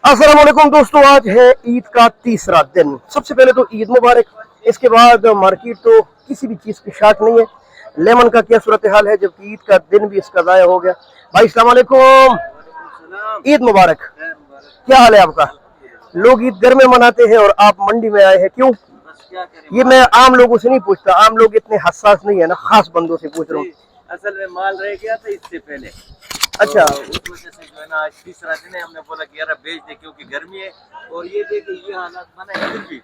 अस्सलाम वालेकुम दोस्तों, आज है ईद का तीसरा दिन। सबसे पहले तो ईद मुबारक। इसके बाद मार्केट तो किसी भी चीज की शार्ट नहीं है। लेमन का क्या सूरत हाल है, जबकि ईद का दिन भी इसका जाया हो गया। भाई अस्सलाम वालेकुम, ईद मुबारक। क्या हाल है आपका? लोग ईद घर में मनाते हैं और आप मंडी में आए हैं, क्यों? ये मैं आम लोगों से नहीं पूछता, आम लोग इतने हसास नहीं है ना, खास बंदों से पूछ रहा हूँ। असल में माल रह गया था इससे पहले, अच्छा, तो उस वजह से जो है ना आज तीसरा दिन है, हमने बोला कि यार बेच दे क्योंकि गर्मी है। और ये देखिए ये हालत बना है फिर भी।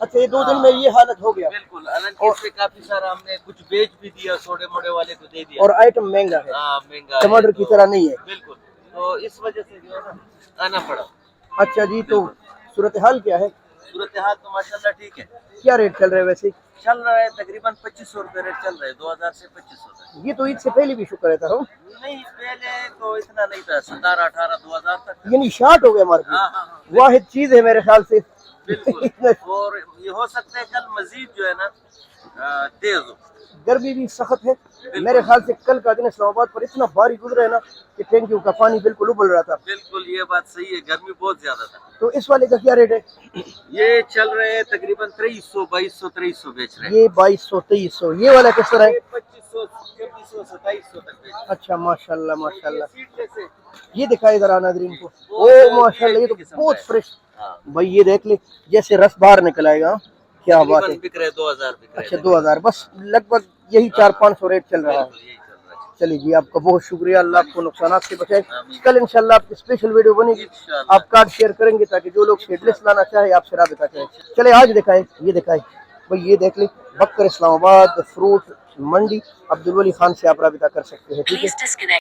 अच्छा, ये 2 दिन में ये हालत हो गया। बिल्कुल, हालांकि इसमें काफी सारा हमने कुछ बेच भी दिया, छोटे मोटे वाले को दे दिया। और आइटम महंगा है, हाँ महंगा है, टमाटर की तरह नहीं है। बिल्कुल, तो इस वजह से जो है ना आना पड़ा। अच्छा जी, तो सूरत हाल क्या है? सूरत हाल तो माशाल्लाह ठीक है, क्या रेट चल रहे हैं वैसे? चल रहा है तकरीबन 2500 रुपए रेट चल रहा है, 2000 से 2500 तक। ये तो ईद से पहले भी शुक्र रहता हूँ, नहीं पहले तो इतना नहीं था, 17, 18, 2000 तक। यानी शार्ट हो गया मार्केट। हाँ हाँ हाँ, वाहिद चीज है मेरे ख्याल से। बिल्कुल। और ये हो सकता है कल मजीद जो है ना तेज हो। गर्मी भी सख्त है मेरे ख्याल से। कल का दिन इस्लामाबाद पर इतना भारी गुजरा है ना कि टैंकियों का पानी बिल्कुल उबल रहा था। बिल्कुल ये बात सही है, गर्मी बहुत ज्यादा था। तो इस वाले का क्या रेट है? ये चल रहे हैं तकरीबन 2300, 2200, 2300 बेच रहे हैं। ये 2200 2300। ये वाला किस तरह है? 2500, 2600, 2700 तक बेच रहे हैं। अच्छा, माशाल्लाह माशाल्लाह। ये सीडलेस है। ये दिखाई जरा नाज़रीन को। वो ओ माशाल्लाह, ये तो किस्म बहुत का है। फ्रेश। हाँ, भाई ये देख ले, जैसे रस बाहर निकल आएगा। क्या बात है। तकरीबन बिक रहे 2000 बिक रहे अच्छा, हैं। 2000 बस, लगभग यही 400-500 रेट चल रहा है। बिल्कुल यही चल रहा है। चलिए जी, आपका बहुत शुक्रिया। अल्लाह आपको नुकसान से बचाए। आमीन। कल इंशाल्लाह आपकी स्पेशल वीडियो बनेगी, इंशाल्लाह। आप कार्ड शेयर करेंगे ताकि जो लोग सीडलेस लाना चाहे आपसे राबिता करें। चले आज दिखाए, ये दिखाए भाई, ये देख ले, बकर इस्लामाबाद फ्रूट मंडी, अब्दुल वली खान से आप राबिता कर सकते हैं, ठीक है।